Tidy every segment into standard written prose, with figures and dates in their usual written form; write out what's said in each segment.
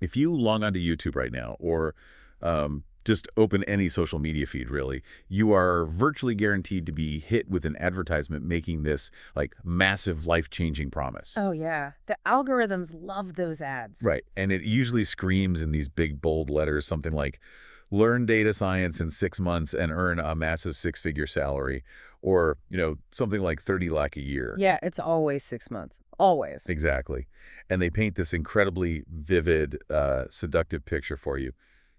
If you log onto YouTube right now or just open any social media feed, really, you are virtually guaranteed to be hit with an advertisement making this like massive life-changing promise. Oh, yeah. The algorithms love those ads. Right. And it usually screams in these big, bold letters something like, learn data science in 6 months and earn a massive six-figure salary, or, something like 30 lakh a year. Yeah, it's always 6 months. Always. Exactly. And they paint this incredibly vivid, seductive picture for you.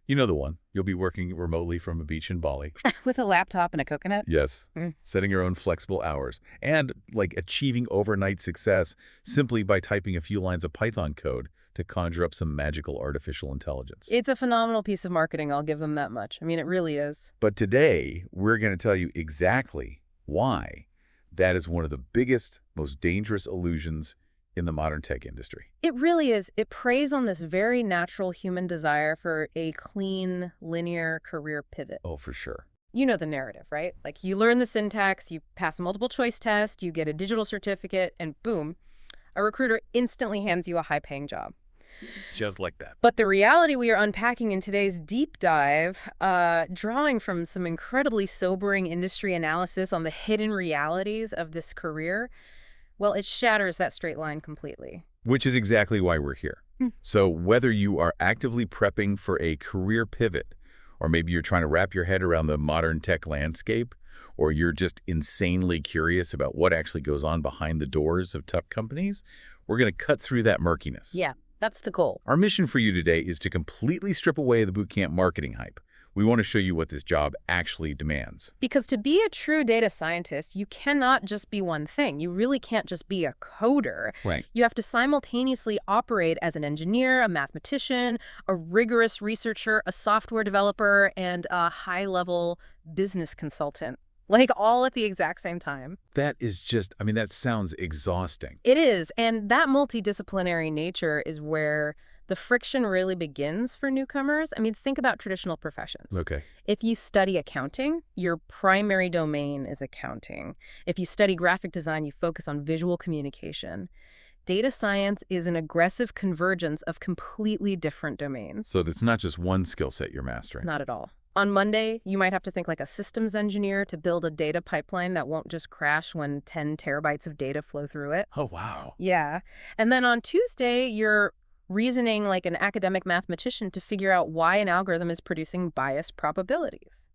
You know the one. You'll be working remotely from a beach in Bali. With a laptop and a coconut? Yes. Mm. Setting your own flexible hours and like achieving overnight success simply by typing a few lines of Python code to conjure up some magical artificial intelligence. It's a phenomenal piece of marketing, I'll give them that much. I mean, it really is. But today, we're going to tell you exactly why that is one of the biggest, most dangerous illusions in the modern tech industry. It really is. It preys on this very natural human desire for a clean, linear career pivot. Oh, for sure. You know the narrative, right? Like you learn the syntax, you pass a multiple choice test, you get a digital certificate, and boom, a recruiter instantly hands you a high-paying job. Just like that. But the reality we are unpacking in today's deep dive, drawing from some incredibly sobering industry analysis on the hidden realities of this career, well, it shatters that straight line completely. Which is exactly why we're here. So whether you are actively prepping for a career pivot, or maybe you're trying to wrap your head around the modern tech landscape, or you're just insanely curious about what actually goes on behind the doors of tech companies, we're going to cut through that murkiness. Yeah, that's the goal. Our mission for you today is to completely strip away the bootcamp marketing hype. We want to show you what this job actually demands. Because to be a true data scientist, you cannot just be one thing. You really can't just be a coder. Right. You have to simultaneously operate as an engineer, a mathematician, a rigorous researcher, a software developer, and a high-level business consultant. Like all at the exact same time. That is just, that sounds exhausting. It is. And that multidisciplinary nature is where the friction really begins for newcomers. Think about traditional professions. Okay. If you study accounting, your primary domain is accounting. If you study graphic design, you focus on visual communication. Data science is an aggressive convergence of completely different domains. So it's not just one skill set you're mastering. Not at all. On Monday, you might have to think like a systems engineer to build a data pipeline that won't just crash when 10 terabytes of data flow through it. Oh, wow. Yeah. And then on Tuesday, you're reasoning like an academic mathematician to figure out why an algorithm is producing biased probabilities.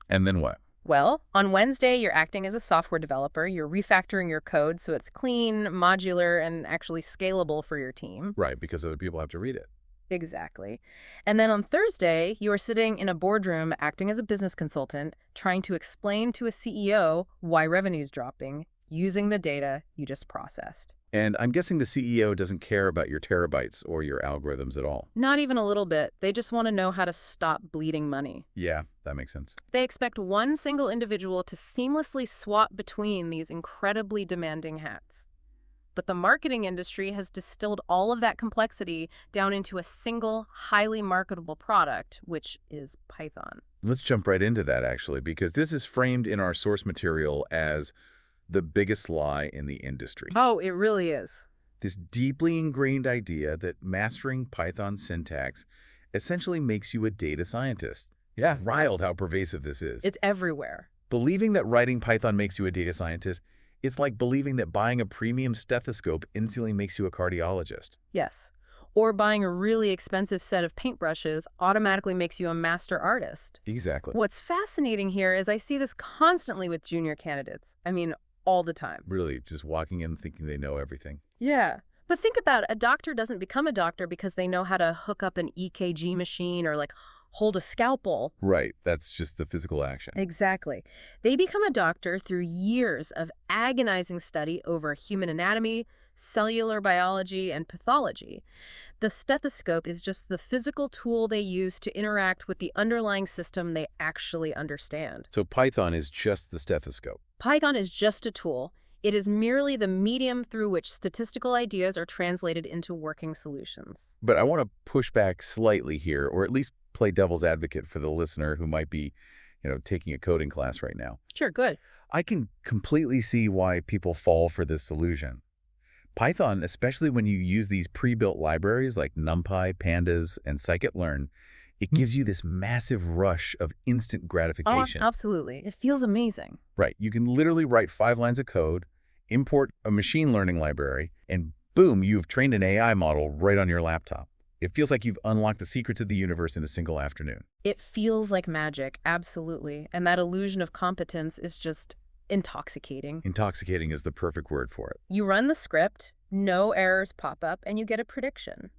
And then what? Well, on Wednesday, you're acting as a software developer. You're refactoring your code so it's clean, modular, and actually scalable for your team. Right, because other people have to read it. Exactly. And then on Thursday, you are sitting in a boardroom acting as a business consultant, trying to explain to a CEO why revenue's dropping using the data you just processed. And I'm guessing the CEO doesn't care about your terabytes or your algorithms at all. Not even a little bit. They just want to know how to stop bleeding money. Yeah, that makes sense. They expect one single individual to seamlessly swap between these incredibly demanding hats. But the marketing industry has distilled all of that complexity down into a single, highly marketable product, which is Python. Let's jump right into that, actually, because this is framed in our source material as the biggest lie in the industry. Oh, it really is. This deeply ingrained idea that mastering Python syntax essentially makes you a data scientist. Yeah, wild how pervasive this is. It's everywhere. Believing that writing Python makes you a data scientist is like believing that buying a premium stethoscope instantly makes you a cardiologist. Yes. Or buying a really expensive set of paintbrushes automatically makes you a master artist. Exactly. What's fascinating here is I see this constantly with junior candidates. All the time. Really, just walking in thinking they know everything. Yeah. But think about it. A doctor doesn't become a doctor because they know how to hook up an EKG machine or hold a scalpel. Right. That's just the physical action. Exactly. They become a doctor through years of agonizing study over human anatomy, cellular biology, and pathology. The stethoscope is just the physical tool they use to interact with the underlying system they actually understand. So Python is just the stethoscope. Python is just a tool. It is merely the medium through which statistical ideas are translated into working solutions. But I want to push back slightly here, or at least play devil's advocate for the listener who might be, taking a coding class right now. Sure, good. I can completely see why people fall for this illusion. Python, especially when you use these pre-built libraries like NumPy, Pandas, and scikit-learn, it gives you this massive rush of instant Oh, gratification. absolutely. It feels amazing. Right. You can literally write 5 lines of code, import a machine learning library, and boom, you've trained an AI model right on your laptop. It feels like you've unlocked the secrets of the universe in a single afternoon. It feels like magic, absolutely. And that illusion of competence is just intoxicating. Intoxicating is the perfect word for it. You run the script, no errors pop up, and you get a prediction.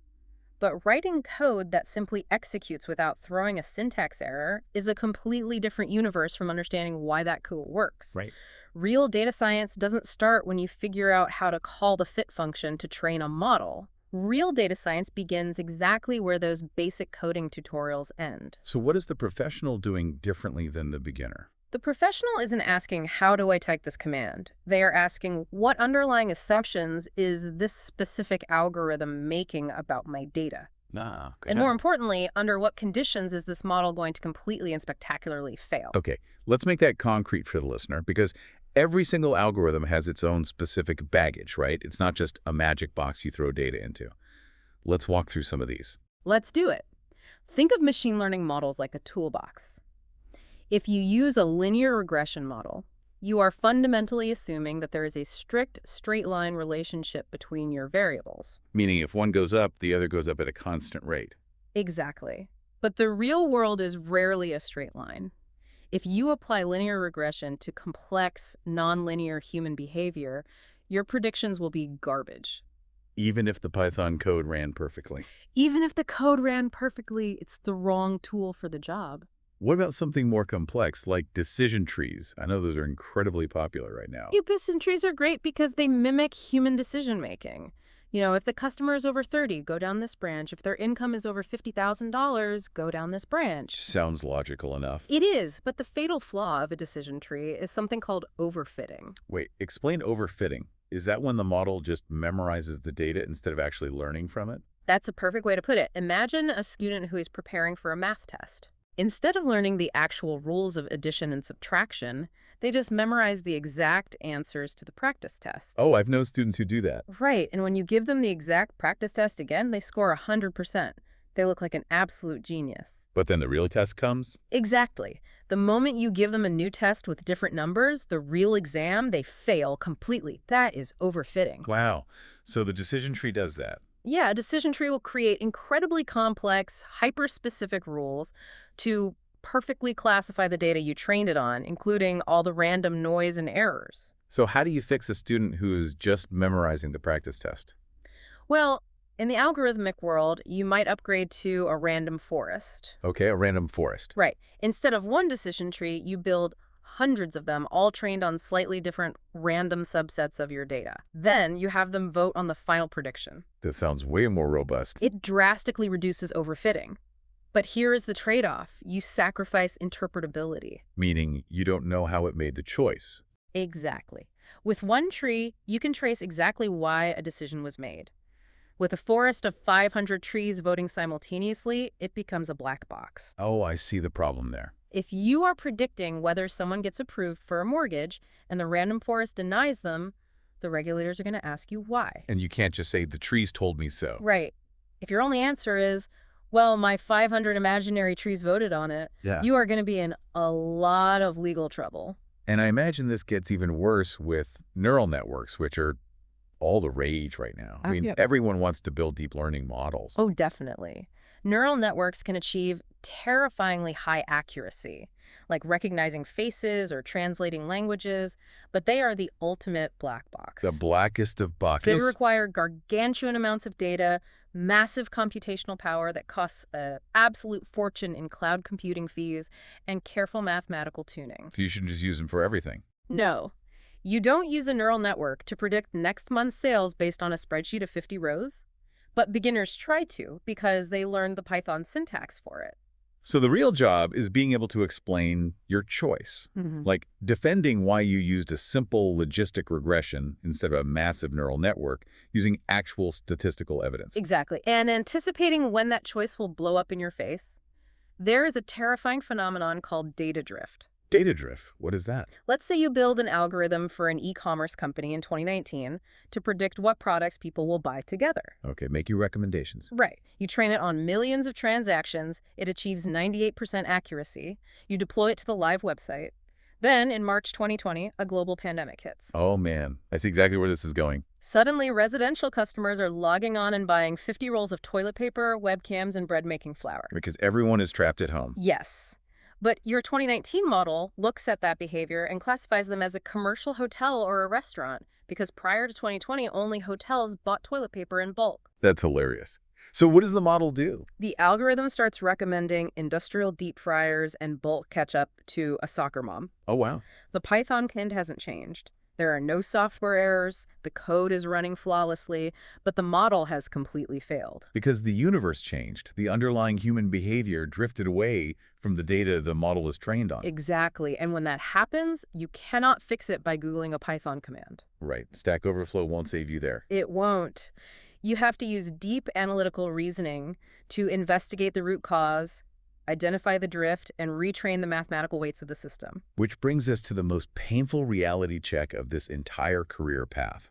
But writing code that simply executes without throwing a syntax error is a completely different universe from understanding why that code works. Right. Real data science doesn't start when you figure out how to call the fit function to train a model. Real data science begins exactly where those basic coding tutorials end. So what is the professional doing differently than the beginner? The professional isn't asking, how do I type this command? They are asking, what underlying assumptions is this specific algorithm making about my data? And more importantly, under what conditions is this model going to completely and spectacularly fail? Okay, let's make that concrete for the listener, because every single algorithm has its own specific baggage, right? It's not just a magic box you throw data into. Let's walk through some of these. Let's do it. Think of machine learning models like a toolbox. If you use a linear regression model, you are fundamentally assuming that there is a strict straight-line relationship between your variables. Meaning if one goes up, the other goes up at a constant rate. Exactly. But the real world is rarely a straight line. If you apply linear regression to complex, nonlinear human behavior, your predictions will be garbage. Even if the Python code ran perfectly. Even if the code ran perfectly, it's the wrong tool for the job. What about something more complex, like decision trees? I know those are incredibly popular right now. Decision trees are great because they mimic human decision-making. You know, if the customer is over 30, go down this branch. If their income is over $50,000, go down this branch. Sounds logical enough. It is, but the fatal flaw of a decision tree is something called overfitting. Wait, explain overfitting. Is that when the model just memorizes the data instead of actually learning from it? That's a perfect way to put it. Imagine a student who is preparing for a math test. Instead of learning the actual rules of addition and subtraction, they just memorize the exact answers to the practice test. Oh, I've known students who do that. Right, and when you give them the exact practice test again, they score 100%. They look like an absolute genius. But then the real test comes? Exactly. The moment you give them a new test with different numbers, the real exam, they fail completely. That is overfitting. Wow. So the decision tree does that. Yeah, a decision tree will create incredibly complex, hyper-specific rules to perfectly classify the data you trained it on, including all the random noise and errors. So how do you fix a student who is just memorizing the practice test? Well, in the algorithmic world, you might upgrade to a random forest. Okay, a random forest. Right. Instead of one decision tree, you build hundreds of them, all trained on slightly different random subsets of your data. Then you have them vote on the final prediction. That sounds way more robust. It drastically reduces overfitting. But here is the trade-off. You sacrifice interpretability. Meaning you don't know how it made the choice. Exactly. With one tree, you can trace exactly why a decision was made. With a forest of 500 trees voting simultaneously, it becomes a black box. Oh, I see the problem there. If you are predicting whether someone gets approved for a mortgage and the random forest denies them, the regulators are going to ask you why. And you can't just say, the trees told me so. Right. If your only answer is, well, my 500 imaginary trees voted on it, you are going to be in a lot of legal trouble. And I imagine this gets even worse with neural networks, which are all the rage right now. I mean, everyone wants to build deep learning models. Oh, definitely. Neural networks can achieve terrifyingly high accuracy, like recognizing faces or translating languages, but they are the ultimate black box. The blackest of boxes. They require gargantuan amounts of data, massive computational power that costs an absolute fortune in cloud computing fees, and careful mathematical tuning. So you should just use them for everything. No. You don't use a neural network to predict next month's sales based on a spreadsheet of 50 rows. But beginners try to because they learned the Python syntax for it. So the real job is being able to explain your choice, like defending why you used a simple logistic regression instead of a massive neural network using actual statistical evidence. Exactly. And anticipating when that choice will blow up in your face. There is a terrifying phenomenon called data drift. Data drift, what is that? Let's say you build an algorithm for an e-commerce company in 2019 to predict what products people will buy together. Okay, make your recommendations. Right. You train it on millions of transactions. It achieves 98% accuracy. You deploy it to the live website. Then, in March 2020, a global pandemic hits. Oh man, I see exactly where this is going. Suddenly, residential customers are logging on and buying 50 rolls of toilet paper, webcams, and bread-making flour. Because everyone is trapped at home. Yes. But your 2019 model looks at that behavior and classifies them as a commercial hotel or a restaurant, because prior to 2020, only hotels bought toilet paper in bulk. That's hilarious. So what does the model do? The algorithm starts recommending industrial deep fryers and bulk ketchup to a soccer mom. Oh wow. The Python code hasn't changed. There are no software errors, the code is running flawlessly, but the model has completely failed. Because the universe changed, the underlying human behavior drifted away from the data the model was trained on. Exactly, and when that happens, you cannot fix it by Googling a Python command. Right. Stack Overflow won't save you there. It won't. You have to use deep analytical reasoning to investigate the root cause, identify the drift, and retrain the mathematical weights of the system. Which brings us to the most painful reality check of this entire career path.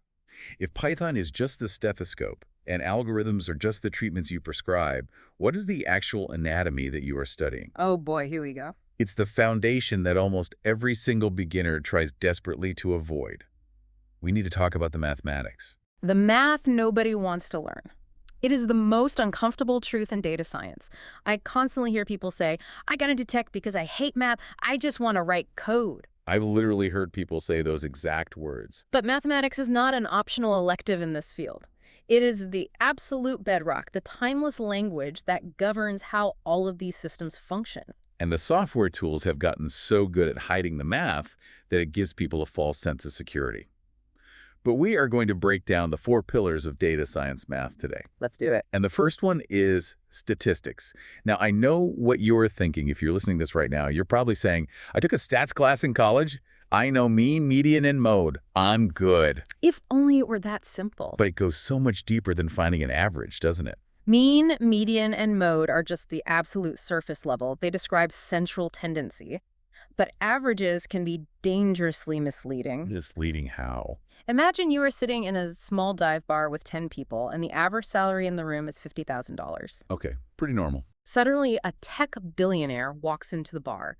If Python is just the stethoscope and algorithms are just the treatments you prescribe, what is the actual anatomy that you are studying? Oh boy, here we go. It's the foundation that almost every single beginner tries desperately to avoid. We need to talk about the mathematics. The math nobody wants to learn. It is the most uncomfortable truth in data science. I constantly hear people say, I got into tech because I hate math, I just want to write code. I've literally heard people say those exact words. But mathematics is not an optional elective in this field. It is the absolute bedrock, the timeless language that governs how all of these systems function. And the software tools have gotten so good at hiding the math that it gives people a false sense of security. But we are going to break down the 4 pillars of data science math today. Let's do it. And the first one is statistics. Now, I know what you're thinking if you're listening to this right now. You're probably saying, I took a stats class in college. I know mean, median, and mode. I'm good. If only it were that simple. But it goes so much deeper than finding an average, doesn't it? Mean, median, and mode are just the absolute surface level. They describe central tendency. But averages can be dangerously misleading. Misleading how? Imagine you are sitting in a small dive bar with 10 people, and the average salary in the room is $50,000. Okay, pretty normal. Suddenly, a tech billionaire walks into the bar.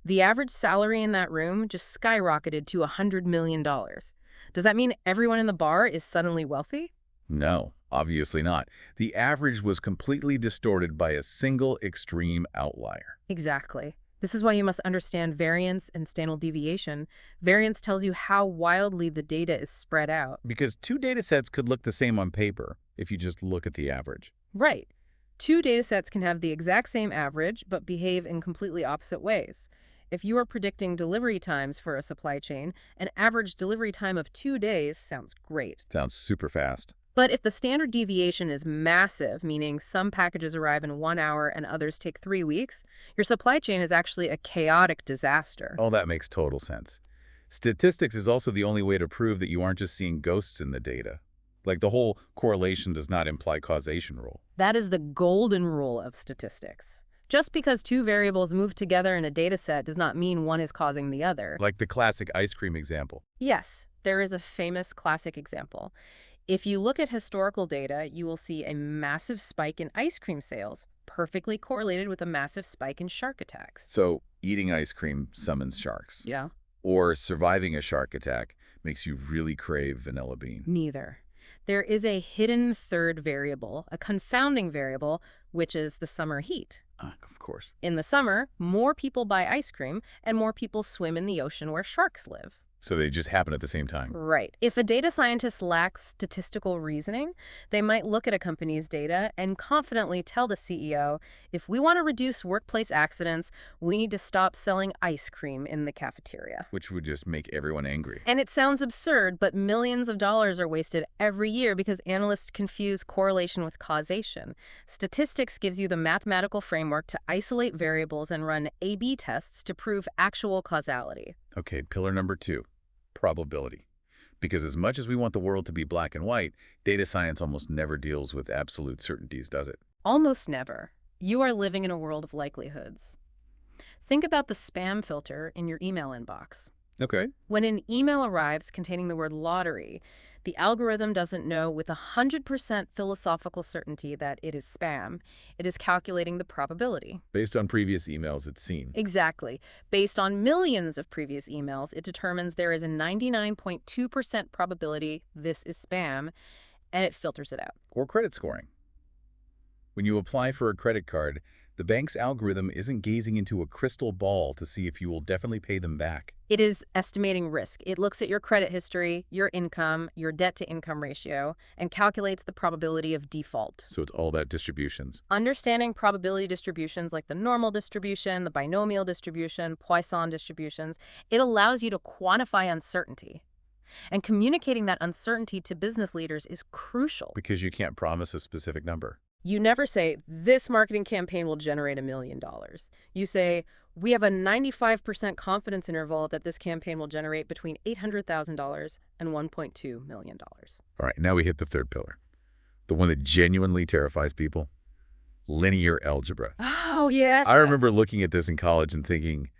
The average salary in that room just skyrocketed to $100 million. Does that mean everyone in the bar is suddenly wealthy? No, obviously not. The average was completely distorted by a single extreme outlier. Exactly. This is why you must understand variance and standard deviation. Variance tells you how wildly the data is spread out. Because 2 data sets could look the same on paper if you just look at the average. Right. 2 data sets can have the exact same average, but behave in completely opposite ways. If you are predicting delivery times for a supply chain, an average delivery time of 2 days sounds great. Sounds super fast. But if the standard deviation is massive, meaning some packages arrive in 1 hour and others take 3 weeks, your supply chain is actually a chaotic disaster. Oh, that makes total sense. Statistics is also the only way to prove that you aren't just seeing ghosts in the data. Like the whole correlation does not imply causation rule. That is the golden rule of statistics. Just because 2 variables move together in a data set does not mean one is causing the other. Like the classic ice cream example. Yes, there is a famous classic example. If you look at historical data, you will see a massive spike in ice cream sales, perfectly correlated with a massive spike in shark attacks. So eating ice cream summons sharks. Yeah. Or surviving a shark attack makes you really crave vanilla bean. Neither. There is a hidden third variable, a confounding variable, which is the summer heat. Of course. In the summer, more people buy ice cream and more people swim in the ocean where sharks live. So they just happen at the same time. Right. If a data scientist lacks statistical reasoning, they might look at a company's data and confidently tell the CEO, if we want to reduce workplace accidents, we need to stop selling ice cream in the cafeteria. Which would just make everyone angry. And it sounds absurd, but millions of dollars are wasted every year because analysts confuse correlation with causation. Statistics gives you the mathematical framework to isolate variables and run A/B tests to prove actual causality. Okay, pillar number 2, probability. Because as much as we want the world to be black and white, data science almost never deals with absolute certainties, does it? Almost never. You are living in a world of likelihoods. Think about the spam filter in your email inbox. Okay. When an email arrives containing the word lottery, the algorithm doesn't know with 100% philosophical certainty that it is spam. It is calculating the probability. Based on previous emails it's seen. Exactly. Based on millions of previous emails, it determines there is a 99.2% probability this is spam, and it filters it out. Or credit scoring. When you apply for a credit card, the bank's algorithm isn't gazing into a crystal ball to see if you will definitely pay them back. It is estimating risk. It looks at your credit history, your income, your debt-to-income ratio, and calculates the probability of default. So it's all about distributions. Understanding probability distributions like the normal distribution, the binomial distribution, Poisson distributions, it allows you to quantify uncertainty. And communicating that uncertainty to business leaders is crucial. Because you can't promise a specific number. You never say, this marketing campaign will generate $1 million. You say, we have a 95% confidence interval that this campaign will generate between $800,000 and $1.2 million. All right, now we hit the third pillar. The one that genuinely terrifies people. Linear algebra. Oh, yes. I remember looking at this in college and thinking,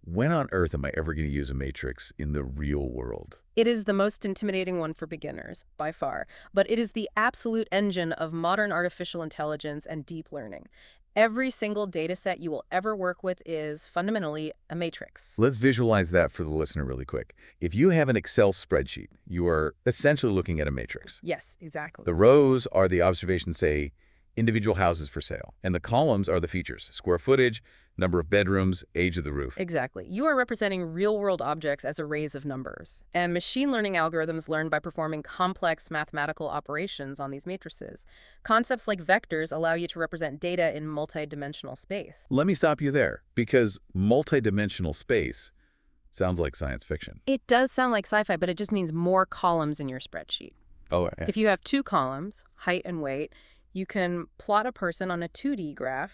when on earth am I ever going to use a matrix in the real world? It is the most intimidating one for beginners, by far, but it is the absolute engine of modern artificial intelligence and deep learning. Every single data set you will ever work with is fundamentally a matrix. Let's visualize that for the listener really quick. If you have an Excel spreadsheet, you are essentially looking at a matrix. Yes, exactly. The rows are the observations, say, individual houses for sale. And the columns are the features, square footage, number of bedrooms, age of the roof. Exactly. You are representing real-world objects as arrays of numbers. And machine learning algorithms learn by performing complex mathematical operations on these matrices. Concepts like vectors allow you to represent data in multi-dimensional space. Let me stop you there, because multi-dimensional space sounds like science fiction. It does sound like sci-fi, but it just means more columns in your spreadsheet. Oh, yeah. If you have 2 columns, height and weight, you can plot a person on a 2D graph.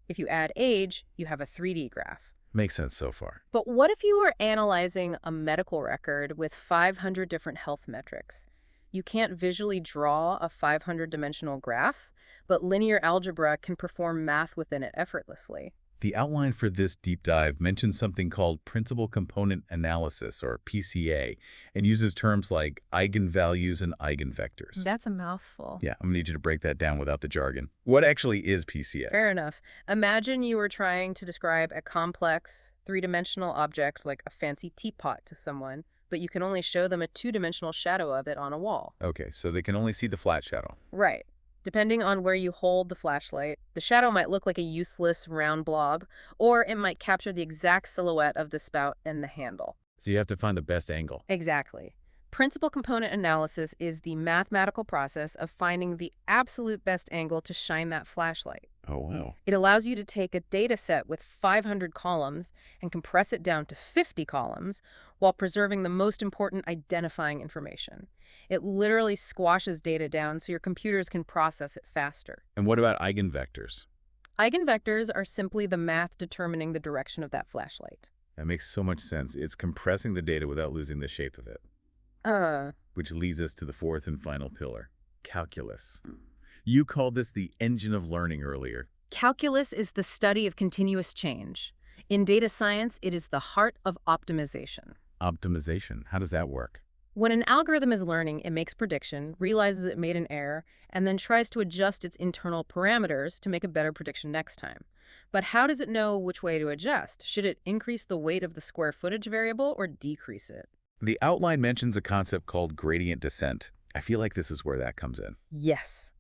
If you add age, you have a 3D graph. Makes sense so far. But what if you were analyzing a medical record with 500 different health metrics? You can't visually draw a 500-dimensional graph, but linear algebra can perform math within it effortlessly. The outline for this deep dive mentions something called principal component analysis, or PCA, and uses terms like eigenvalues and eigenvectors. That's a mouthful. Yeah, I'm going to need you to break that down without the jargon. What actually is PCA? Fair enough. Imagine you were trying to describe a complex, 3-dimensional object like a fancy teapot to someone, but you can only show them a 2-dimensional shadow of it on a wall. Okay, so they can only see the flat shadow. Right. Depending on where you hold the flashlight, the shadow might look like a useless round blob, or it might capture the exact silhouette of the spout and the handle. So you have to find the best angle. Exactly. Principal component analysis is the mathematical process of finding the absolute best angle to shine that flashlight. Oh, wow. It allows you to take a data set with 500 columns and compress it down to 50 columns while preserving the most important identifying information. It literally squashes data down so your computers can process it faster. And what about eigenvectors? Eigenvectors are simply the math determining the direction of that flashlight. That makes so much sense. It's compressing the data without losing the shape of it. Which leads us to the fourth and final pillar, calculus. You called this the engine of learning earlier. Calculus is the study of continuous change. In data science, it is the heart of optimization. Optimization, how does that work? When an algorithm is learning, it makes prediction, realizes it made an error, and then tries to adjust its internal parameters to make a better prediction next time. But how does it know which way to adjust? Should it increase the weight of the square footage variable or decrease it? The outline mentions a concept called gradient descent. I feel like this is where that comes in. Yes.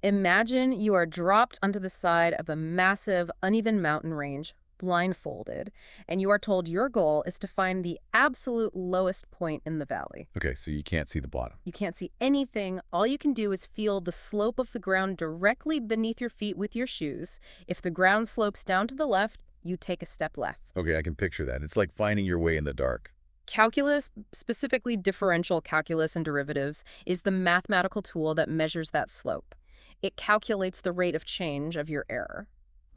Imagine you are dropped onto the side of a massive, uneven mountain range, blindfolded, and you are told your goal is to find the absolute lowest point in the valley. Okay, so you can't see the bottom. You can't see anything. All you can do is feel the slope of the ground directly beneath your feet with your shoes. If the ground slopes down to the left, you take a step left. Okay, I can picture that. It's like finding your way in the dark. Calculus, specifically differential calculus and derivatives, is the mathematical tool that measures that slope. It calculates the rate of change of your error.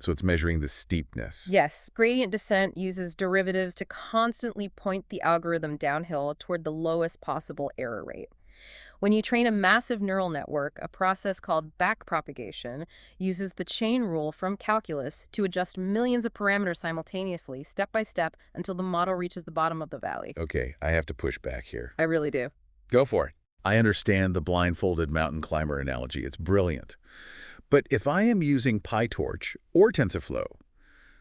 So it's measuring the steepness. Yes, gradient descent uses derivatives to constantly point the algorithm downhill toward the lowest possible error rate. When you train a massive neural network, a process called backpropagation uses the chain rule from calculus to adjust millions of parameters simultaneously, step by step, until the model reaches the bottom of the valley. Okay, I have to push back here. I really do. Go for it. I understand the blindfolded mountain climber analogy. It's brilliant. But if I am using PyTorch or TensorFlow,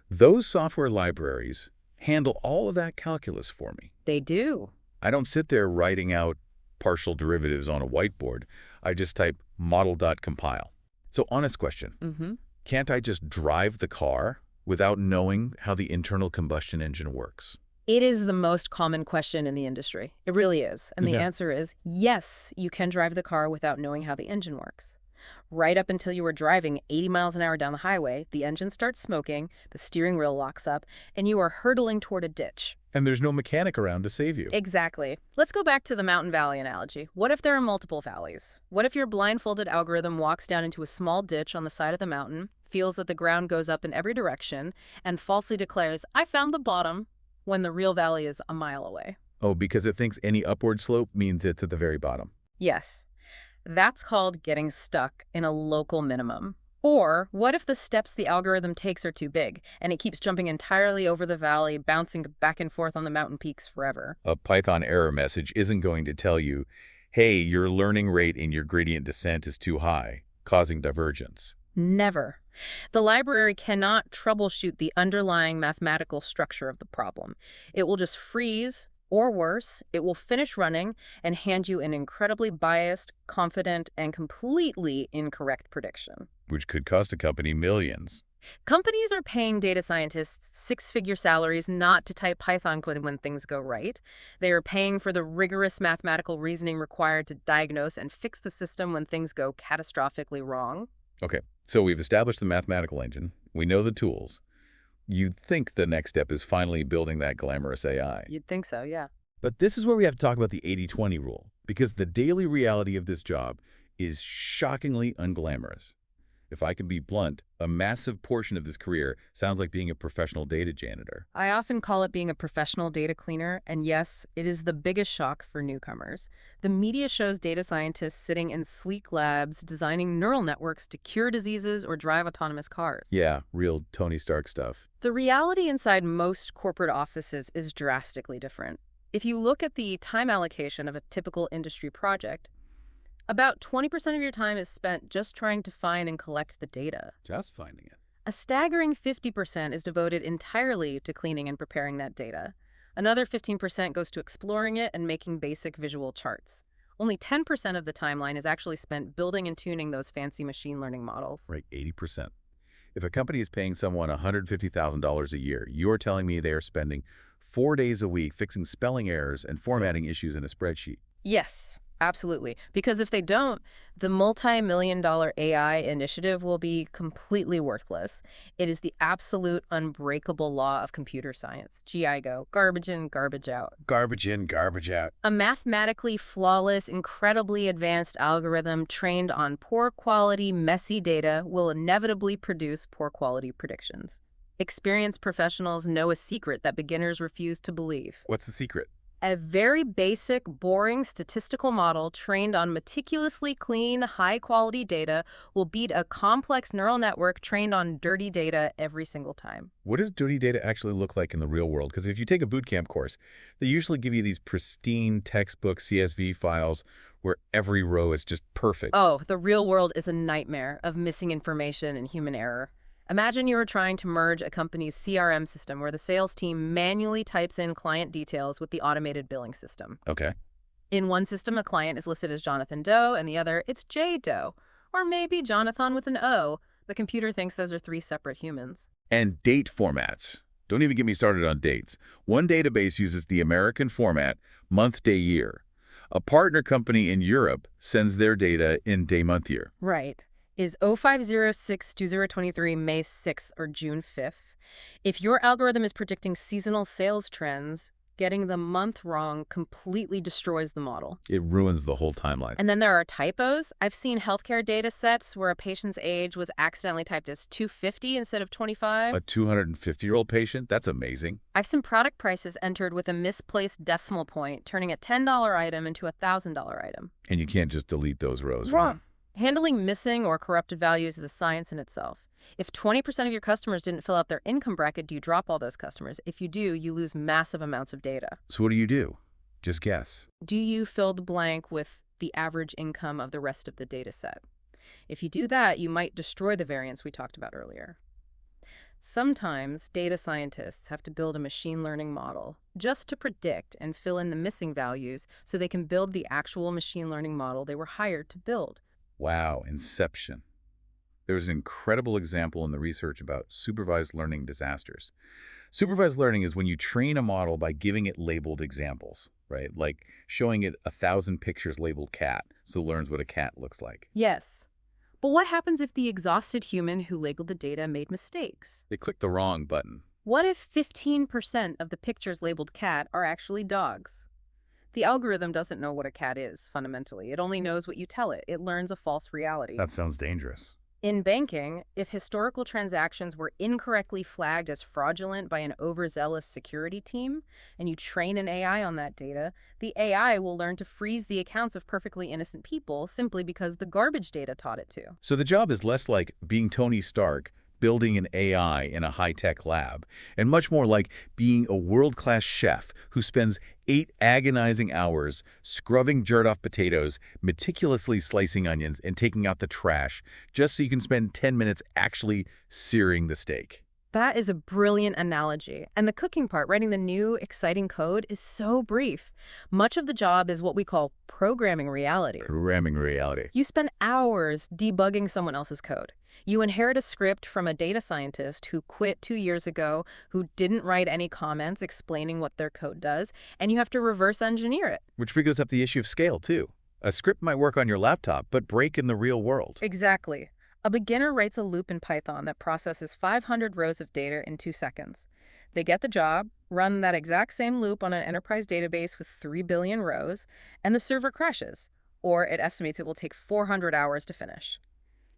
those software libraries handle all of that calculus for me. They do. I don't sit there writing out partial derivatives on a whiteboard. I just type model.compile. So honest question, can't I just drive the car without knowing how the internal combustion engine works? It is the most common question in the industry. It really is. And the answer is yes, you can drive the car without knowing how the engine works. Right up until you were driving 80 miles an hour down the highway, the engine starts smoking, the steering wheel locks up, and you are hurtling toward a ditch. And there's no mechanic around to save you. Exactly. Let's go back to the mountain valley analogy. What if there are multiple valleys? What if your blindfolded algorithm walks down into a small ditch on the side of the mountain, feels that the ground goes up in every direction, and falsely declares, "I found the bottom," when the real valley is a mile away? Oh, because it thinks any upward slope means it's at the very bottom. Yes. That's called getting stuck in a local minimum. Or what if the steps the algorithm takes are too big, and it keeps jumping entirely over the valley, bouncing back and forth on the mountain peaks forever? A Python error message isn't going to tell you, hey, your learning rate in your gradient descent is too high, causing divergence. Never. The library cannot troubleshoot the underlying mathematical structure of the problem. It will just freeze, or worse, it will finish running and hand you an incredibly biased, confident, and completely incorrect prediction. Which could cost a company millions. Companies are paying data scientists six-figure salaries not to type Python code when things go right. They are paying for the rigorous mathematical reasoning required to diagnose and fix the system when things go catastrophically wrong. Okay, so we've established the mathematical engine. We know the tools. You'd think the next step is finally building that glamorous AI. You'd think so, yeah. But this is where we have to talk about the 80-20 rule, because the daily reality of this job is shockingly unglamorous. If I can be blunt, a massive portion of this career sounds like being a professional data janitor. I often call it being a professional data cleaner, and yes, it is the biggest shock for newcomers. The media shows data scientists sitting in sleek labs designing neural networks to cure diseases or drive autonomous cars. Yeah, real Tony Stark stuff. The reality inside most corporate offices is drastically different. If you look at the time allocation of a typical industry project, about 20% of your time is spent just trying to find and collect the data. Just finding it. A staggering 50% is devoted entirely to cleaning and preparing that data. Another 15% goes to exploring it and making basic visual charts. Only 10% of the timeline is actually spent building and tuning those fancy machine learning models. Right, 80%. If a company is paying someone $150,000 a year, you're telling me they are spending 4 days a week fixing spelling errors and formatting issues in a spreadsheet. Yes. Absolutely. Because if they don't, the multi-million-dollar AI initiative will be completely worthless. It is the absolute unbreakable law of computer science. GI-GO, garbage in, garbage out. Garbage in, garbage out. A mathematically flawless, incredibly advanced algorithm trained on poor quality, messy data will inevitably produce poor quality predictions. Experienced professionals know a secret that beginners refuse to believe. What's the secret? A very basic, boring statistical model trained on meticulously clean, high-quality data will beat a complex neural network trained on dirty data every single time. What does dirty data actually look like in the real world? Because if you take a bootcamp course, they usually give you these pristine textbook CSV files where every row is just perfect. Oh, the real world is a nightmare of missing information and human error. Imagine you are trying to merge a company's CRM system where the sales team manually types in client details with the automated billing system. Okay. In one system, a client is listed as Jonathan Doe, and the other, it's J. Doe. Or maybe Jonathan with an O. The computer thinks those are 3 separate humans. And date formats. Don't even get me started on dates. One database uses the American format, month, day, year. A partner company in Europe sends their data in day, month, year. Right. Is 0506-2023 May 6th or June 5th? If your algorithm is predicting seasonal sales trends, Getting the month wrong completely destroys the model. It ruins the whole timeline. And then there are typos. I've seen healthcare data sets where a patient's age was accidentally typed as 250 instead of 25. A 250-year-old patient? That's amazing. I've seen product prices entered with a misplaced decimal point, turning a $10 item into a $1,000 item. And you can't just delete those rows. Wrong. Handling missing or corrupted values is a science in itself. If 20% of your customers didn't fill out their income bracket, do you drop all those customers? If you do, you lose massive amounts of data. So what do? Just guess. Do you fill the blank with the average income of the rest of the data set? If you do that, you might destroy the variance we talked about earlier. Sometimes data scientists have to build a machine learning model just to predict and fill in the missing values so they can build the actual machine learning model they were hired to build. Wow, inception. There's an incredible example in the research about supervised learning disasters. Supervised learning is when you train a model by giving it labeled examples, right? Like showing it 1,000 pictures labeled cat, so it learns what a cat looks like. Yes. But what happens if the exhausted human who labeled the data made mistakes? They clicked the wrong button. What if 15% of the pictures labeled cat are actually dogs? The algorithm doesn't know what a cat is, fundamentally. It only knows what you tell it. It learns a false reality. That sounds dangerous. In banking, if historical transactions were incorrectly flagged as fraudulent by an overzealous security team, and you train an AI on that data, the AI will learn to freeze the accounts of perfectly innocent people simply because the garbage data taught it to. So the job is less like being Tony Stark, building an AI in a high-tech lab, and much more like being a world-class chef who spends 8 agonizing hours scrubbing dirt-off potatoes, meticulously slicing onions, and taking out the trash, just so you can spend 10 minutes actually searing the steak. That is a brilliant analogy. And the cooking part, writing the new, exciting code, is so brief. Much of the job is what we call programming reality. Programming reality. You spend hours debugging someone else's code. You inherit a script from a data scientist who quit 2 years ago, who didn't write any comments explaining what their code does, and you have to reverse engineer it. Which brings up the issue of scale, too. A script might work on your laptop, but break in the real world. Exactly. A beginner writes a loop in Python that processes 500 rows of data in 2 seconds. They get the job, run that exact same loop on an enterprise database with 3 billion rows, and the server crashes, or it estimates it will take 400 hours to finish.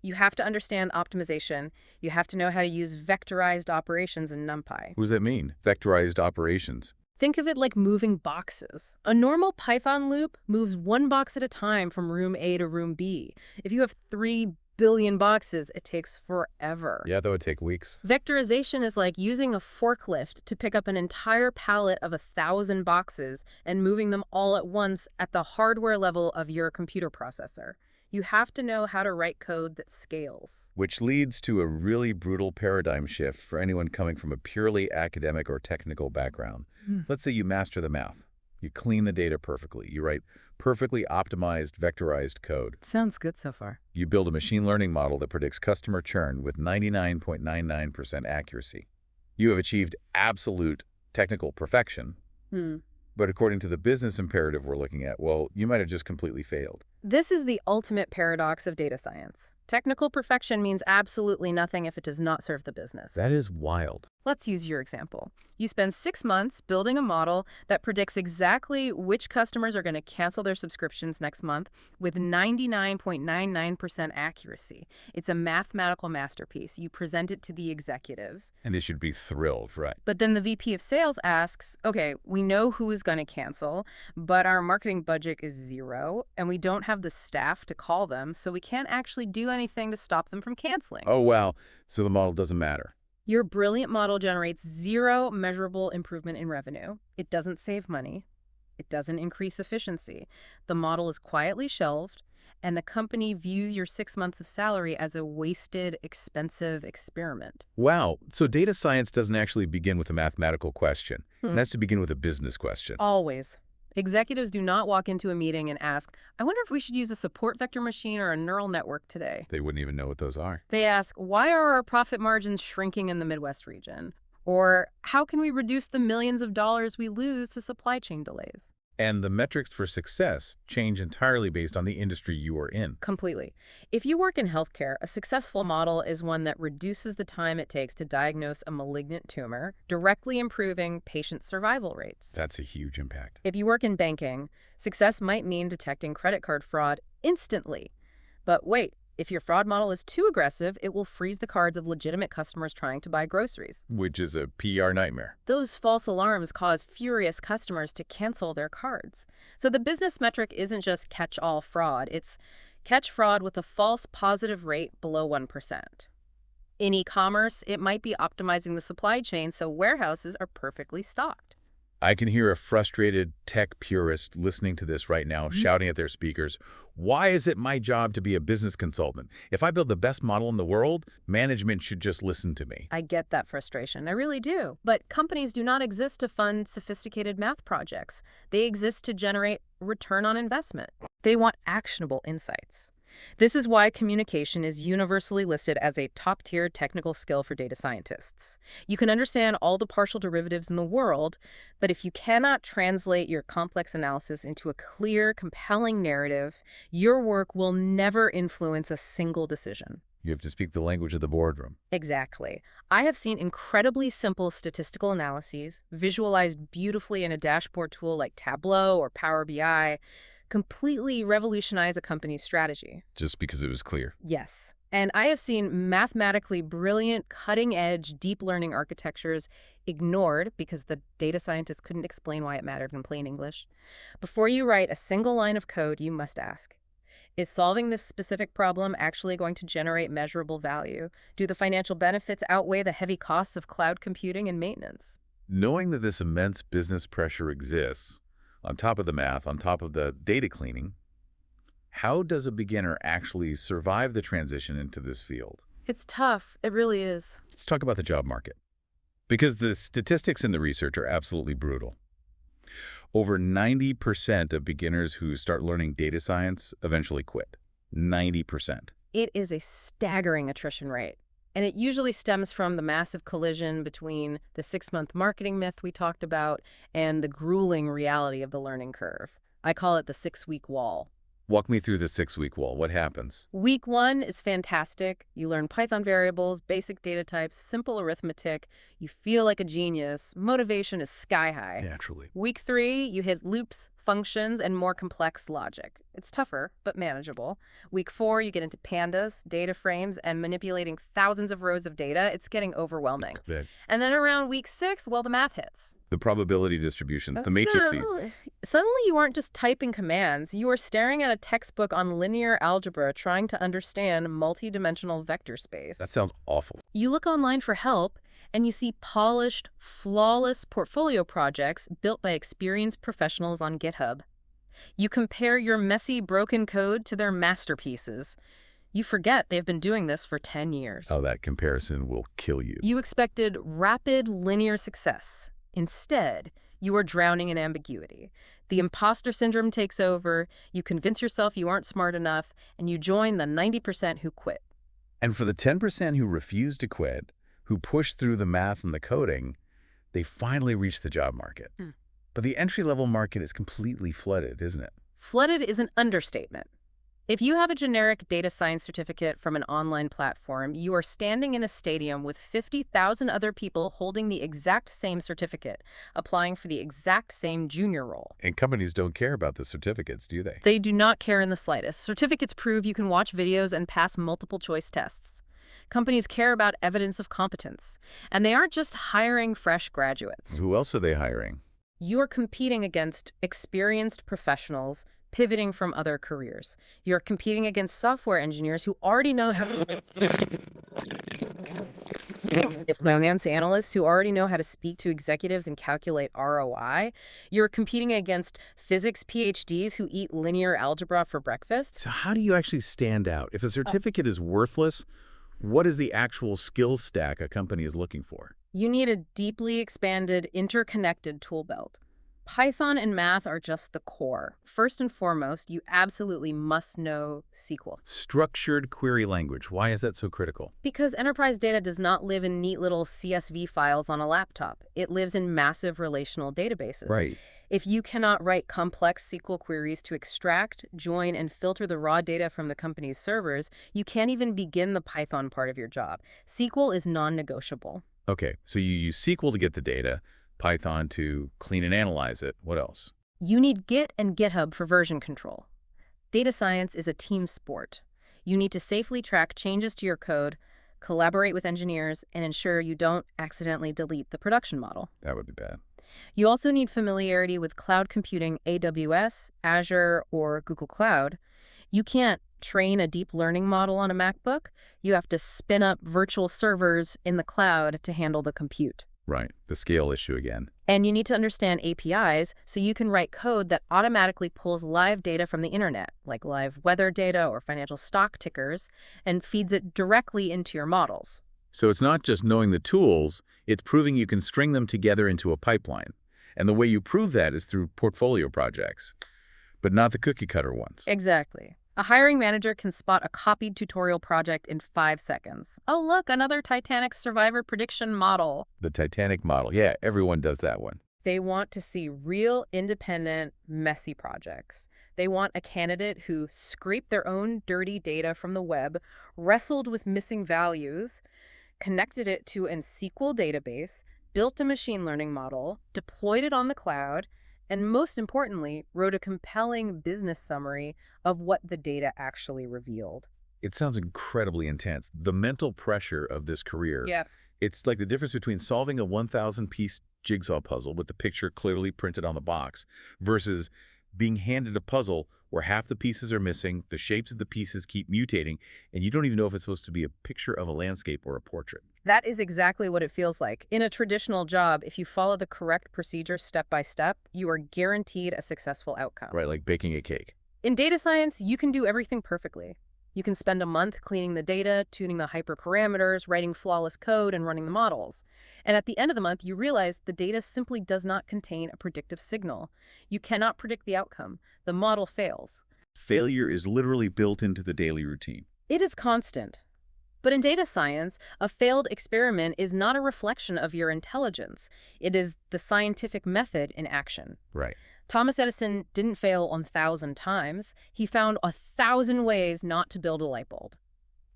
You have to understand optimization. You have to know how to use vectorized operations in NumPy. What does that mean, vectorized operations? Think of it like moving boxes. A normal Python loop moves 1 box at a time from room A to room B. If you have 3 billion boxes, it takes forever. Yeah, that would take weeks. Vectorization is like using a forklift to pick up an entire pallet of 1,000 boxes and moving them all at once at the hardware level of your computer processor. You have to know how to write code that scales. Which leads to a really brutal paradigm shift for anyone coming from a purely academic or technical background. Let's say you master the math. You clean the data perfectly. You write perfectly optimized, vectorized code. Sounds good so far. You build a machine learning model that predicts customer churn with 99.99% accuracy. You have achieved absolute technical perfection. But according to the business imperative we're looking at, well, you might have just completely failed. This is the ultimate paradox of data science. Technical perfection means absolutely nothing if it does not serve the business. That is wild. Let's use your example. You spend 6 months building a model that predicts exactly which customers are going to cancel their subscriptions next month with 99.99% accuracy. It's a mathematical masterpiece. You present it to the executives. And they should be thrilled, right? But then the VP of sales asks, okay, we know who is going to cancel, but our marketing budget is 0, and we don't have the staff to call them, so we can't actually do anything to stop them from canceling. Oh, wow. So the model doesn't matter. Your brilliant model generates 0 measurable improvement in revenue. It doesn't save money. It doesn't increase efficiency. The model is quietly shelved, and the company views your 6 months of salary as a wasted, expensive experiment. Wow. So data science doesn't actually begin with a mathematical question. It has to begin with a business question. Always. Executives do not walk into a meeting and ask, I wonder if we should use a support vector machine or a neural network today. They wouldn't even know what those are. They ask, why are our profit margins shrinking in the Midwest region? Or how can we reduce the millions of dollars we lose to supply chain delays? And the metrics for success change entirely based on the industry you are in. Completely. If you work in healthcare, a successful model is one that reduces the time it takes to diagnose a malignant tumor, directly improving patient survival rates. That's a huge impact. If you work in banking, success might mean detecting credit card fraud instantly. But wait, if your fraud model is too aggressive, it will freeze the cards of legitimate customers trying to buy groceries. Which is a PR nightmare. Those false alarms cause furious customers to cancel their cards. So the business metric isn't just catch-all fraud, it's catch fraud with a false positive rate below 1%. In e-commerce, it might be optimizing the supply chain so warehouses are perfectly stocked. I can hear a frustrated tech purist listening to this right now, shouting at their speakers, "Why is it my job to be a business consultant? If I build the best model in the world, management should just listen to me." I get that frustration. I really do. But companies do not exist to fund sophisticated math projects. They exist to generate return on investment. They want actionable insights. This is why communication is universally listed as a top-tier technical skill for data scientists. You can understand all the partial derivatives in the world, but if you cannot translate your complex analysis into a clear, compelling narrative, your work will never influence a single decision. You have to speak the language of the boardroom. Exactly. I have seen incredibly simple statistical analyses, visualized beautifully in a dashboard tool like Tableau or Power BI, completely revolutionize a company's strategy. Just because it was clear. Yes. And I have seen mathematically brilliant, cutting-edge, deep learning architectures ignored because the data scientists couldn't explain why it mattered in plain English. Before you write a single line of code, you must ask, is solving this specific problem actually going to generate measurable value? Do the financial benefits outweigh the heavy costs of cloud computing and maintenance? Knowing that this immense business pressure exists, on top of the math, on top of the data cleaning, how does a beginner actually survive the transition into this field? It's tough. It really is. Let's talk about the job market. Because the statistics in the research are absolutely brutal. Over 90% of beginners who start learning data science eventually quit. 90%. It is a staggering attrition rate. And it usually stems from the massive collision between the 6-month marketing myth we talked about and the grueling reality of the learning curve. I call it the 6-week wall. Walk me through the 6-week wall. What happens? Week 1 is fantastic. You learn Python variables, basic data types, simple arithmetic. You feel like a genius. Motivation is sky high. Naturally. Week 3, you hit loops, functions, and more complex logic. It's tougher, but manageable. Week 4, you get into pandas, data frames, and manipulating thousands of rows of data. It's getting overwhelming. And then around week 6, well, the math hits. The probability distributions, the matrices. Suddenly you aren't just typing commands. You are staring at a textbook on linear algebra trying to understand multidimensional vector space. That sounds awful. You look online for help, and you see polished, flawless portfolio projects built by experienced professionals on GitHub. You compare your messy, broken code to their masterpieces. You forget they've been doing this for 10 years. Oh, that comparison will kill you. You expected rapid, linear success. Instead, you are drowning in ambiguity. The imposter syndrome takes over, you convince yourself you aren't smart enough, and you join the 90% who quit. And for the 10% who refuse to quit, who push through the math and the coding, they finally reach the job market. But the entry-level market is completely flooded, isn't it? Flooded is an understatement. If you have a generic data science certificate from an online platform, you are standing in a stadium with 50,000 other people holding the exact same certificate, applying for the exact same junior role. And companies don't care about the certificates, do they? They do not care in the slightest. Certificates prove you can watch videos and pass multiple choice tests. Companies care about evidence of competence. And they aren't just hiring fresh graduates. Who else are they hiring? You're competing against experienced professionals pivoting from other careers. You're competing against software engineers who already know how to... finance analysts who already know how to speak to executives and calculate ROI. You're competing against physics PhDs who eat linear algebra for breakfast. So how do you actually stand out? If a certificate is worthless, what is the actual skill stack a company is looking for? You need a deeply expanded, interconnected tool belt. Python and math are just the core. First and foremost, you absolutely must know SQL. Structured query language. Why is that so critical? Because enterprise data does not live in neat little CSV files on a laptop. It lives in massive relational databases. Right. If you cannot write complex SQL queries to extract, join, and filter the raw data from the company's servers, you can't even begin the Python part of your job. SQL is non-negotiable. Okay, so you use SQL to get the data, Python to clean and analyze it. What else? You need Git and GitHub for version control. Data science is a team sport. You need to safely track changes to your code, collaborate with engineers, and ensure you don't accidentally delete the production model. That would be bad. You also need familiarity with cloud computing, AWS, Azure, or Google Cloud. You can't train a deep learning model on a MacBook. You have to spin up virtual servers in the cloud to handle the compute. Right, the scale issue again. And you need to understand APIs so you can write code that automatically pulls live data from the internet, like live weather data or financial stock tickers, and feeds it directly into your models. So it's not just knowing the tools, it's proving you can string them together into a pipeline. And the way you prove that is through portfolio projects, but not the cookie-cutter ones. Exactly. A hiring manager can spot a copied tutorial project in 5 seconds. Oh, look, another Titanic survivor prediction model. The Titanic model. Yeah, everyone does that one. They want to see real, independent, messy projects. They want a candidate who scraped their own dirty data from the web, wrestled with missing values, connected it to a SQL database, built a machine learning model, deployed it on the cloud, and most importantly, wrote a compelling business summary of what the data actually revealed. It sounds incredibly intense. The mental pressure of this career. Yeah. It's like the difference between solving a 1,000-piece jigsaw puzzle with the picture clearly printed on the box versus being handed a puzzle where half the pieces are missing, the shapes of the pieces keep mutating, and you don't even know if it's supposed to be a picture of a landscape or a portrait. That is exactly what it feels like. In a traditional job, if you follow the correct procedure step by step, you are guaranteed a successful outcome. Right, like baking a cake. In data science, you can do everything perfectly. You can spend a month cleaning the data, tuning the hyperparameters, writing flawless code, and running the models. And at the end of the month, you realize the data simply does not contain a predictive signal. You cannot predict the outcome. The model fails. Failure is literally built into the daily routine. It is constant. But in data science, a failed experiment is not a reflection of your intelligence. It is the scientific method in action. Right. Thomas Edison didn't fail 1,000 times. He found 1,000 ways not to build a light bulb.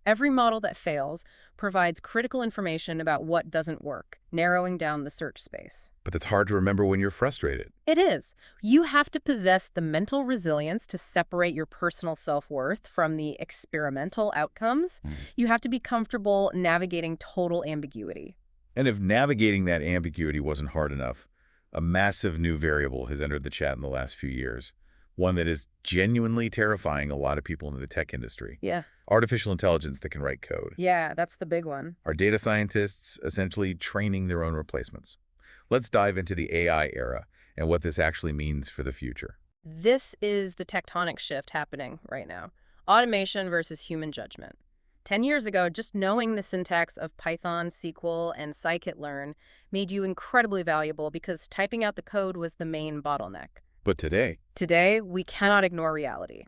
Every model that fails provides critical information about what doesn't work, narrowing down the search space. But that's hard to remember when you're frustrated. It is. You have to possess the mental resilience to separate your personal self-worth from the experimental outcomes. You have to be comfortable navigating total ambiguity. And if navigating that ambiguity wasn't hard enough, a massive new variable has entered the chat in the last few years, one that is genuinely terrifying a lot of people in the tech industry. Yeah. Artificial intelligence that can write code. Yeah, that's the big one. Are data scientists essentially training their own replacements? Let's dive into the AI era and what this actually means for the future. This is the tectonic shift happening right now. Automation versus human judgment. 10 years ago, just knowing the syntax of Python, SQL, and scikit-learn made you incredibly valuable because typing out the code was the main bottleneck. But Today, we cannot ignore reality.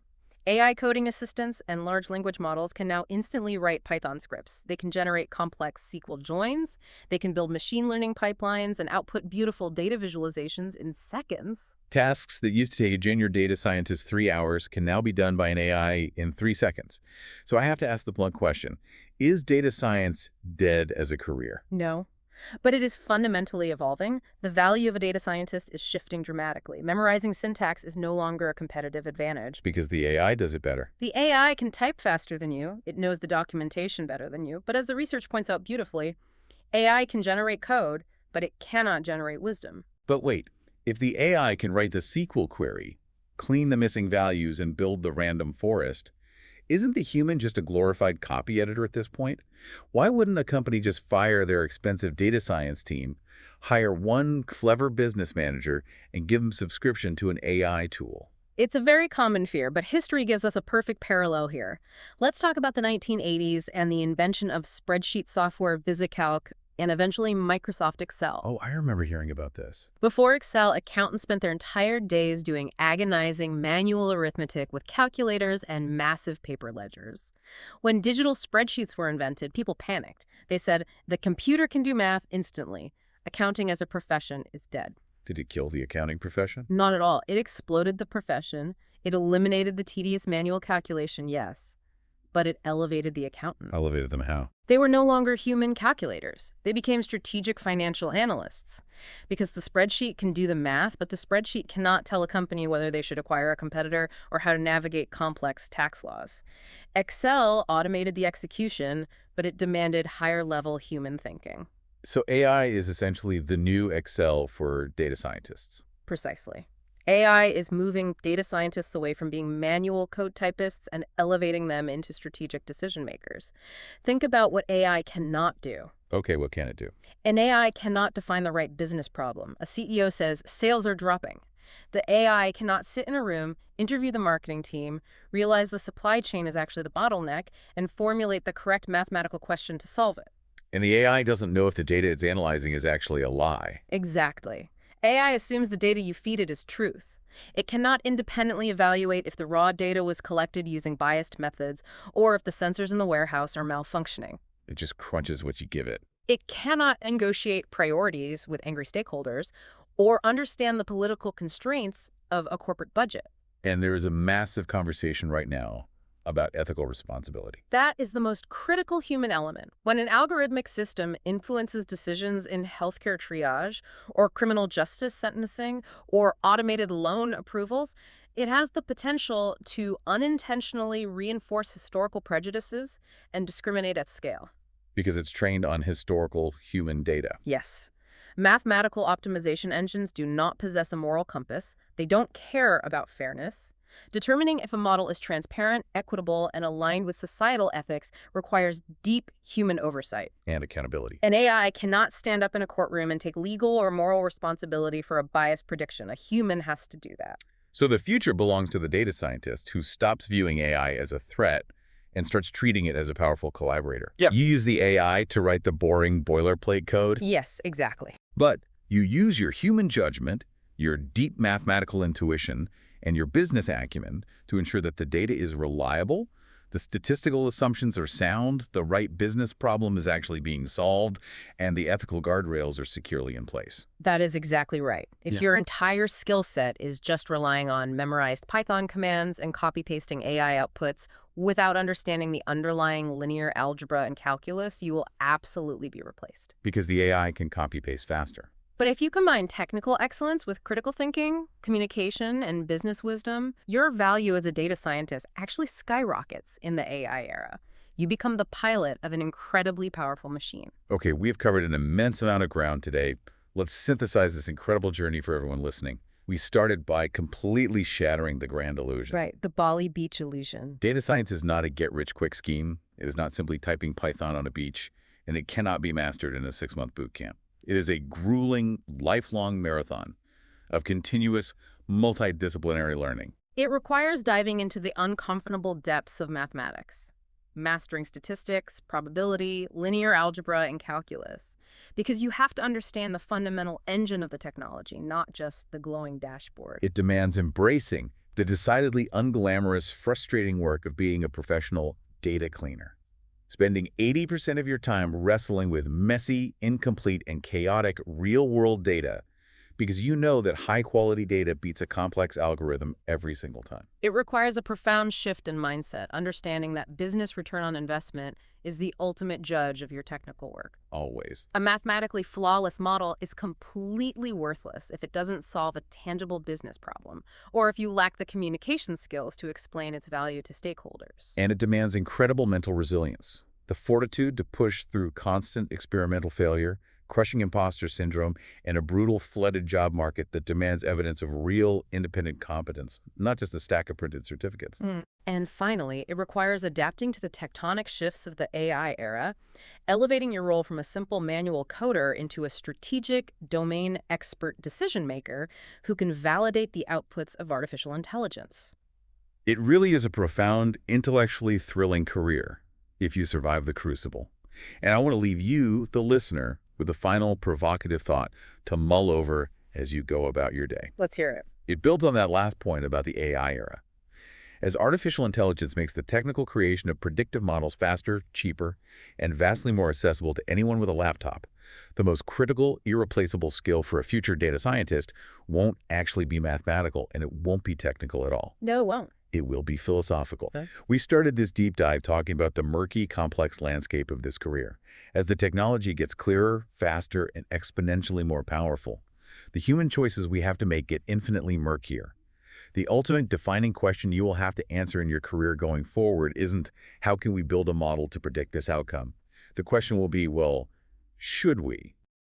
AI coding assistants and large language models can now instantly write Python scripts. They can generate complex SQL joins, they can build machine learning pipelines and output beautiful data visualizations in seconds. tasks that used to take a junior data scientist 3 hours can now be done by an AI in 3 seconds. So I have to ask the blunt question, is data science dead as a career? No. But it is fundamentally evolving. The value of a data scientist is shifting dramatically. Memorizing syntax is no longer a competitive advantage. Because the AI does it better. The AI can type faster than you. It knows the documentation better than you. But as the research points out beautifully, AI can generate code, but it cannot generate wisdom. But wait, if the AI can write the SQL query, clean the missing values, and build the random forest, isn't the human just a glorified copy editor at this point? Why wouldn't a company just fire their expensive data science team, hire one clever business manager, and give them subscription to an AI tool? It's a very common fear, but history gives us a perfect parallel here. Let's talk about the 1980s and the invention of spreadsheet software VisiCalc, and eventually Microsoft Excel. Oh, I remember hearing about this. Before Excel, accountants spent their entire days doing agonizing manual arithmetic with calculators and massive paper ledgers. When digital spreadsheets were invented, people panicked. They said, the computer can do math instantly. Accounting as a profession is dead. Did it kill the accounting profession? Not at all. It exploded the profession. It eliminated the tedious manual calculation, yes, but it elevated the accountant. Elevated them how? They were no longer human calculators. They became strategic financial analysts. Because the spreadsheet can do the math, but the spreadsheet cannot tell a company whether they should acquire a competitor or how to navigate complex tax laws. Excel automated the execution, but it demanded higher-level human thinking. So AI is essentially the new Excel for data scientists. Precisely. AI is moving data scientists away from being manual code typists and elevating them into strategic decision makers. Think about what AI cannot do. Okay, what can it do? An AI cannot define the right business problem. A CEO says, sales are dropping. The AI cannot sit in a room, interview the marketing team, realize the supply chain is actually the bottleneck, and formulate the correct mathematical question to solve it. And the AI doesn't know if the data it's analyzing is actually a lie. Exactly. AI assumes the data you feed it is truth. It cannot independently evaluate if the raw data was collected using biased methods or if the sensors in the warehouse are malfunctioning. It just crunches what you give it. It cannot negotiate priorities with angry stakeholders or understand the political constraints of a corporate budget. And there is a massive conversation right now about ethical responsibility. That is the most critical human element. When an algorithmic system influences decisions in healthcare triage or criminal justice sentencing or automated loan approvals, it has the potential to unintentionally reinforce historical prejudices and discriminate at scale. Because it's trained on historical human data. Yes. Mathematical optimization engines do not possess a moral compass. They don't care about fairness. Determining if a model is transparent, equitable, and aligned with societal ethics requires deep human oversight. And accountability. An AI cannot stand up in a courtroom and take legal or moral responsibility for a biased prediction. A human has to do that. So the future belongs to the data scientist who stops viewing AI as a threat and starts treating it as a powerful collaborator. Yep. You use the AI to write the boring boilerplate code. Yes, exactly. But you use your human judgment, your deep mathematical intuition, and your business acumen to ensure that the data is reliable, the statistical assumptions are sound, the right business problem is actually being solved, and the ethical guardrails are securely in place. That is exactly right. If Yeah. your entire skill set is just relying on memorized Python commands and copy-pasting AI outputs without understanding the underlying linear algebra and calculus, you will absolutely be replaced. Because the AI can copy-paste faster. But if you combine technical excellence with critical thinking, communication, and business wisdom, your value as a data scientist actually skyrockets in the AI era. You become the pilot of an incredibly powerful machine. Okay, we've covered an immense amount of ground today. Let's synthesize this incredible journey for everyone listening. We started by completely shattering the grand illusion. Right, the Bali Beach illusion. Data science is not a get-rich-quick scheme. It is not simply typing Python on a beach, and it cannot be mastered in a 6-month boot camp. It is a grueling, lifelong marathon of continuous, multidisciplinary learning. It requires diving into the uncomfortable depths of mathematics, mastering statistics, probability, linear algebra, and calculus, because you have to understand the fundamental engine of the technology, not just the glowing dashboard. It demands embracing the decidedly unglamorous, frustrating work of being a professional data cleaner. Spending 80% of your time wrestling with messy, incomplete, and chaotic real-world data because you know that high-quality data beats a complex algorithm every single time. It requires a profound shift in mindset, understanding that business return on investment is the ultimate judge of your technical work. Always. A mathematically flawless model is completely worthless if it doesn't solve a tangible business problem, or if you lack the communication skills to explain its value to stakeholders. And it demands incredible mental resilience, the fortitude to push through constant experimental failure, crushing imposter syndrome, and a brutal, flooded job market that demands evidence of real, independent competence, not just a stack of printed certificates. And finally, it requires adapting to the tectonic shifts of the AI era, elevating your role from a simple manual coder into a strategic, domain expert decision maker who can validate the outputs of artificial intelligence. It really is a profound, intellectually thrilling career if you survive the crucible. And I want to leave you, the listener, with a final provocative thought to mull over as you go about your day. Let's hear it. It builds on that last point about the AI era. As artificial intelligence makes the technical creation of predictive models faster, cheaper, and vastly more accessible to anyone with a laptop, the most critical, irreplaceable skill for a future data scientist won't actually be mathematical, and it won't be technical at all. No, it won't. It will be philosophical. Okay. We started this deep dive talking about the murky, complex landscape of this career. As the technology gets clearer, faster, and exponentially more powerful, the human choices we have to make get infinitely murkier. The ultimate defining question you will have to answer in your career going forward isn't, how can we build a model to predict this outcome? The question will be, well, should we?